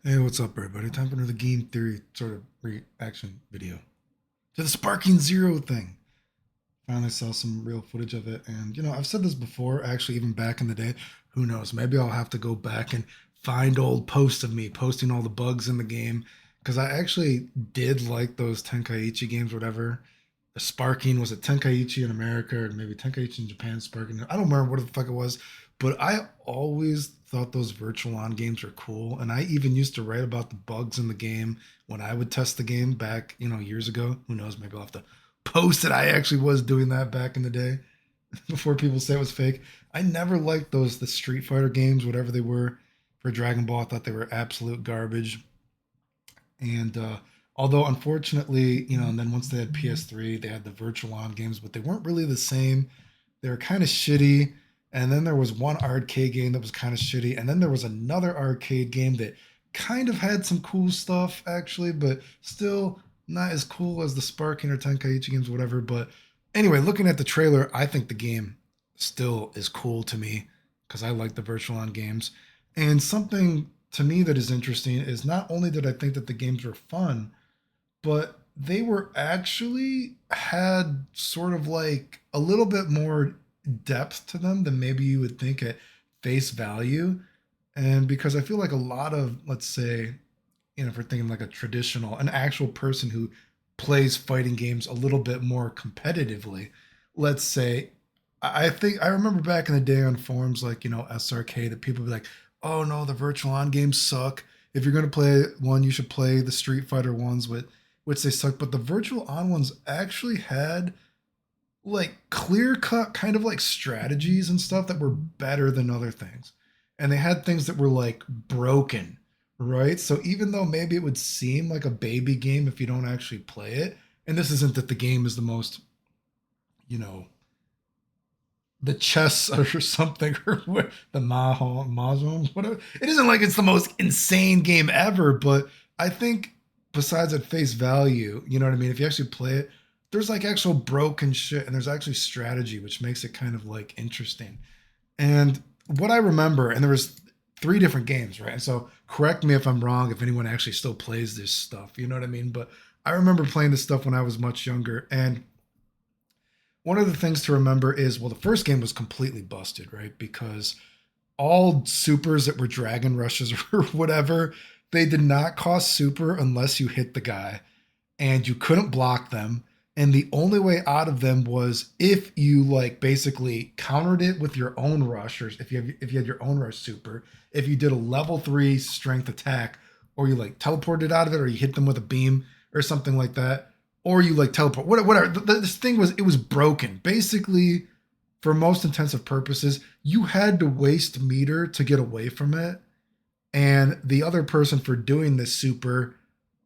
Hey, what's up, everybody? Time for another game theory sort of reaction video to the Sparking Zero thing. Finally saw some real footage of it, and I've said this before, actually, even back in the day. Who knows? Maybe I'll have to go back and find old posts of me posting all the bugs in the game because I actually did like those Tenkaichi games, whatever. The Sparking was it Tenkaichi in America or maybe Tenkaichi in Japan? Sparking. I don't remember what the fuck it was, but I always thought those virtual on games were cool, and I even used to write about the bugs in the game when I would test the game back, years ago. Who knows? Maybe I'll have to post it. I actually was doing that back in the day before people say it was fake. I never liked the Street Fighter games, whatever they were for Dragon Ball. I thought they were absolute garbage. And although unfortunately, and then once they had PS3, they had the virtual on games, but they weren't really the same. They were kind of shitty. And then there was one arcade game that was kind of shitty. And then there was another arcade game that kind of had some cool stuff actually, but still not as cool as the Sparking or Tenkaichi games, whatever. But anyway, looking at the trailer, I think the game still is cool to me because I like the virtual on games. And something to me that is interesting is not only did I think that the games were fun, but they were actually had sort of like a little bit more depth to them than maybe you would think at face value. And because I feel like a lot of, let's say, if we're thinking like a traditional, an actual person who plays fighting games a little bit more competitively, let's say, I think I remember back in the day on forums like, SRK, that people would be like, oh no, the virtual on games suck. If you're going to play one, you should play the Street Fighter ones, which they suck. But the virtual on ones actually had like clear cut kind of like strategies and stuff that were better than other things. And they had things that were like broken, right? So even though maybe it would seem like a baby game if you don't actually play it, and this isn't that the game is the most, you know, the chess or something or the mahjong, whatever. It isn't like it's the most insane game ever, but I think besides at face value, you know what I mean? If you actually play it, there's like actual broken shit and there's actually strategy, which makes it kind of like interesting. And what I remember, and there was three different games, right? And so correct me if I'm wrong, if anyone actually still plays this stuff, you know what I mean? But I remember playing this stuff when I was much younger. And one of the things to remember is, well, the first game was completely busted, right? Because all supers that were dragon rushes or whatever, they did not cost super unless you hit the guy and you couldn't block them. And the only way out of them was if you like basically countered it with your own rush, or if you had your own rush super, if you did a level 3 strength attack, or you like teleported out of it, or you hit them with a beam or something like that, or you like teleport, whatever. This thing was, it was broken. Basically, for most intensive purposes, you had to waste meter to get away from it. And the other person for doing this super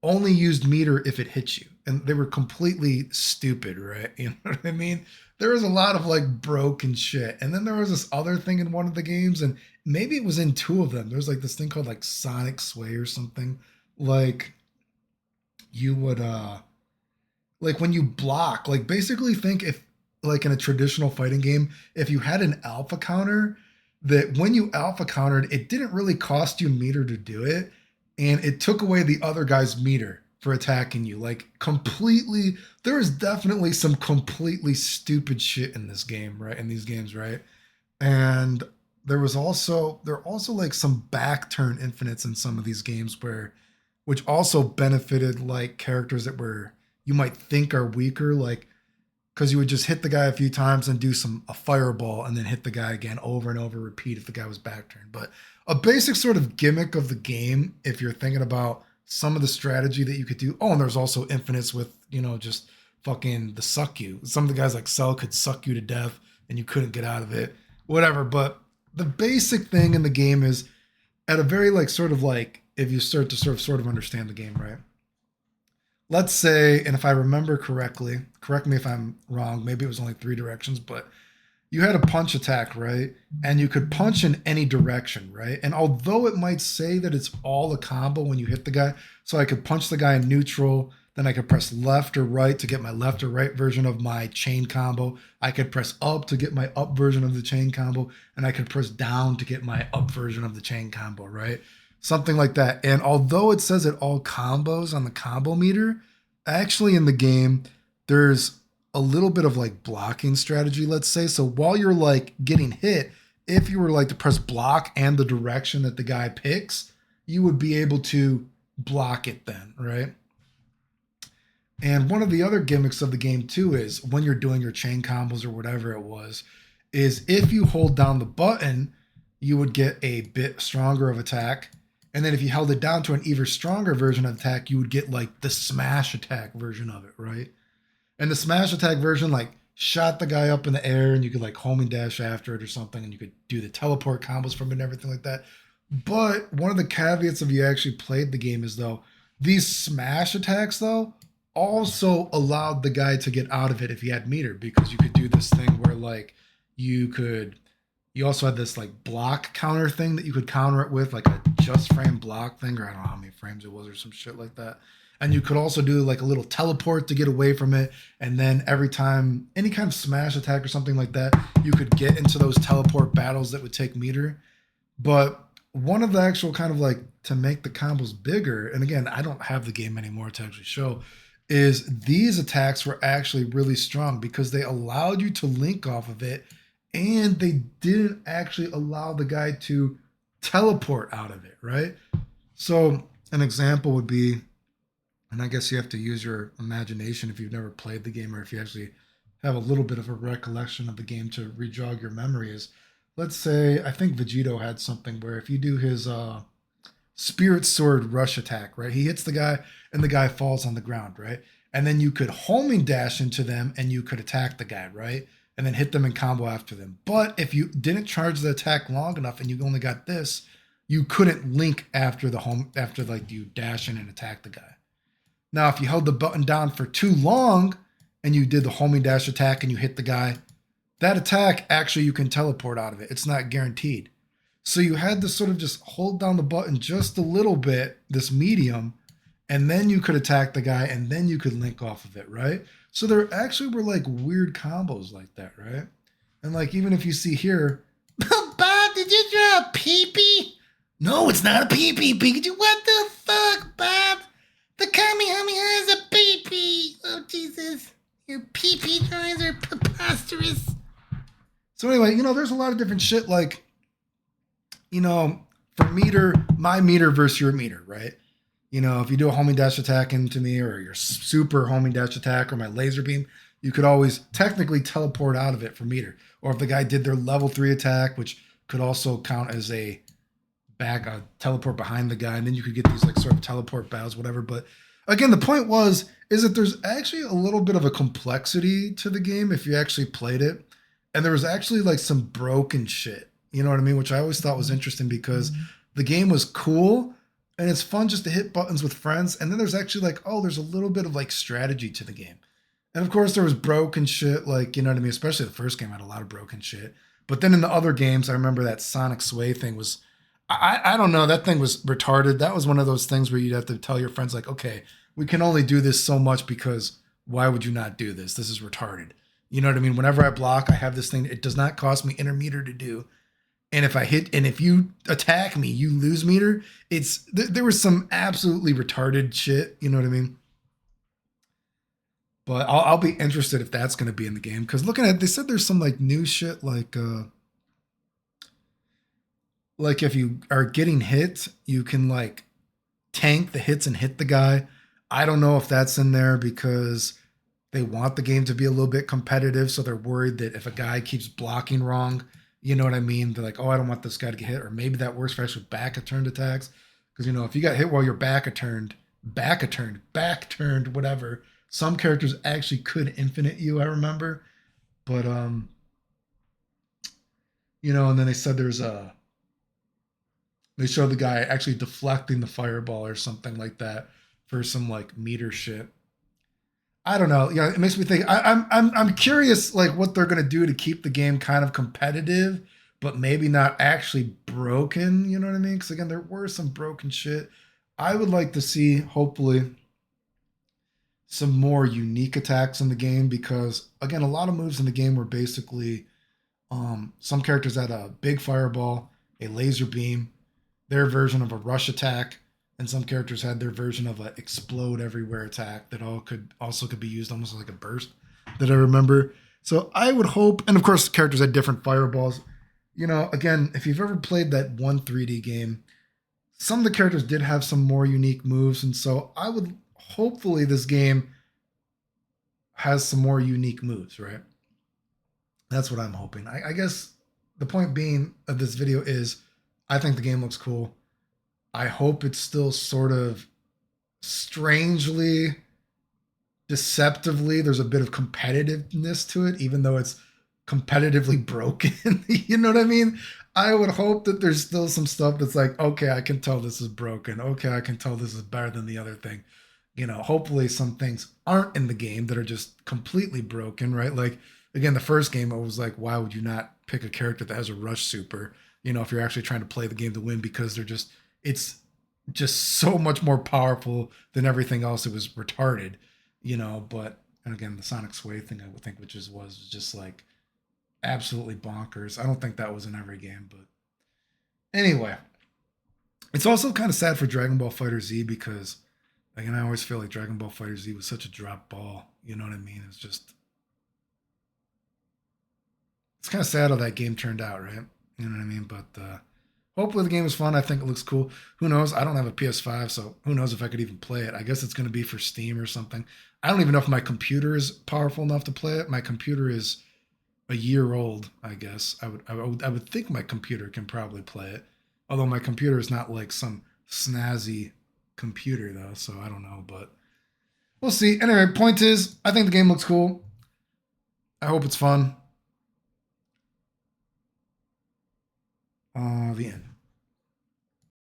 only used meter if it hit you. And they were completely stupid, right? You know what I mean? There was a lot of like broken shit. And then there was this other thing in one of the games, and maybe it was in two of them. There was like this thing called like Sonic Sway or something. Like you would like when you block, like basically think if like in a traditional fighting game, if you had an alpha counter, that when you alpha countered, it didn't really cost you meter to do it, and it took away the other guy's meter for attacking you. Like completely, there is definitely some completely stupid shit in this game, right? In these games, right? And there are also like some back turn infinites in some of these games where, which also benefited like characters that were, you might think are weaker, like because you would just hit the guy a few times and do a fireball and then hit the guy again over and over, repeat if the guy was back turned. But a basic sort of gimmick of the game, if you're thinking about some of the strategy that you could do. Oh, and there's also infinites with, just fucking the suck you. Some of the guys like Cell could suck you to death and you couldn't get out of it, whatever. But the basic thing in the game is at a very like sort of like, if you start to sort of understand the game, right? Let's say, and if I remember correctly, correct me if I'm wrong, maybe it was only three directions, but you had a punch attack, right? And you could punch in any direction, right? And although it might say that it's all a combo when you hit the guy, so I could punch the guy in neutral, then I could press left or right to get my left or right version of my chain combo. I could press up to get my up version of the chain combo, and I could press down to get my up version of the chain combo, right? something like that. And although it says it all combos on the combo meter, actually in the game, there's a little bit of like blocking strategy, let's say. So while you're like getting hit, if you were like to press block and the direction that the guy picks, you would be able to block it then, right? And one of the other gimmicks of the game too is when you're doing your chain combos or whatever it was, is if you hold down the button, you would get a bit stronger of attack. And then if you held it down to an even stronger version of attack, you would get like the smash attack version of it, right? And the smash attack version like shot the guy up in the air and you could like homing dash after it or something and you could do the teleport combos from it and everything like that. But one of the caveats of you actually played the game is though, these smash attacks though also allowed the guy to get out of it if he had meter because you could do this thing where like you also had this like block counter thing that you could counter it with like a just frame block thing or I don't know how many frames it was or some shit like that. And you could also do like a little teleport to get away from it. And then every time any kind of smash attack or something like that, you could get into those teleport battles that would take meter. But one of the actual kind of like to make the combos bigger, and again, I don't have the game anymore to actually show, is these attacks were actually really strong because they allowed you to link off of it and they didn't actually allow the guy to teleport out of it, right? So an example would be, and I guess you have to use your imagination if you've never played the game or if you actually have a little bit of a recollection of the game to rejog your memories. Let's say, I think Vegito had something where if you do his Spirit Sword rush attack, right? He hits the guy and the guy falls on the ground, right? And then you could homing dash into them and you could attack the guy, right? And then hit them in combo after them. But if you didn't charge the attack long enough and you only got this, you couldn't link after like you dash in and attack the guy. Now, if you held the button down for too long and you did the homing dash attack and you hit the guy, that attack actually you can teleport out of it. It's not guaranteed. So you had to sort of just hold down the button just a little bit, this medium, and then you could attack the guy and then you could link off of it, right? So there actually were like weird combos like that, right? And like even if you see here, Bob, did you draw a peepee? No, it's not a peepee, Pikachu. What the fuck, Bob? The Kamehameha is a peepee. Oh Jesus, your peepee drawings are preposterous. So anyway, there's a lot of different shit like, for meter, my meter versus your meter, right? If you do a homing dash attack into me or your super homing dash attack or my laser beam, you could always technically teleport out of it for meter. Or if the guy did their level 3 attack, which could also count as a teleport behind the guy, and then you could get these like sort of teleport battles, whatever. But again, the point is that there's actually a little bit of a complexity to the game if you actually played it. And there was actually like some broken shit. You know what I mean? Which I always thought was interesting because the game was cool and it's fun just to hit buttons with friends. And then there's actually like, there's a little bit of like strategy to the game. And of course there was broken shit, like, you know what I mean? Especially the first game had a lot of broken shit. But then in the other games, I remember that Sonic Sway thing was, I don't know, that thing was retarded. That was one of those things where you'd have to tell your friends like, okay, we can only do this so much because why would you not do this? This is retarded. You know what I mean? Whenever I block, I have this thing. It does not cost me intermeter to do. And if I hit, and if you attack me, you lose meter. There was some absolutely retarded shit. You know what I mean? But I'll be interested if that's going to be in the game because looking at, they said there's some like new shit like if you are getting hit, you can like tank the hits and hit the guy. I don't know if that's in there because they want the game to be a little bit competitive, so they're worried that if a guy keeps blocking wrong, you know what I mean? They're like, I don't want this guy to get hit. Or maybe that works for actually back-turned attacks. Because, if you got hit while you're back-turned, whatever, some characters actually could infinite you, I remember. But, and then they said they showed the guy actually deflecting the fireball or something like that for some, like, meter shit. I don't know. It makes me think. I'm curious, like what they're gonna do to keep the game kind of competitive, but maybe not actually broken. You know what I mean? Because again, there were some broken shit. I would like to see, hopefully, some more unique attacks in the game because again, a lot of moves in the game were basically some characters had a big fireball, a laser beam. their version of a rush attack, and some characters had their version of a explode everywhere attack that all could also could be used almost like a burst that I remember. So I would hope, and of course, the characters had different fireballs. You know, again, if you've ever played that one 3D game, some of the characters did have some more unique moves, and so I would hopefully this game has some more unique moves, right? That's what I'm hoping. I guess the point being of this video is I think the game looks cool. I hope it's still sort of strangely, deceptively, there's a bit of competitiveness to it, even though it's competitively broken. You know what I mean? I would hope that there's still some stuff that's like, okay, I can tell this is broken. Okay, I can tell this is better than the other thing. You know, hopefully some things aren't in the game that are just completely broken, right? Like, again, the first game, I was like, why would you not pick a character that has a rush super? You know, if you're actually trying to play the game to win, because it's just so much more powerful than everything else. It was retarded, you know, but, and again, the Sonic Sway thing, I would think, which was just like absolutely bonkers. I don't think that was in every game, but anyway, it's also kind of sad for Dragon Ball Fighter Z because, again, I always feel like Dragon Ball Fighter Z was such a drop ball. You know what I mean? It's kind of sad how that game turned out, right? You know what I mean? But hopefully the game is fun. I think it looks cool. Who knows? I don't have a PS5, so who knows if I could even play it. I guess it's going to be for Steam or something. I don't even know if my computer is powerful enough to play it. My computer is a year old, I guess. I would think my computer can probably play it. Although my computer is not like some snazzy computer though, so I don't know, but we'll see. Anyway, point is, I think the game looks cool. I hope it's fun. The end.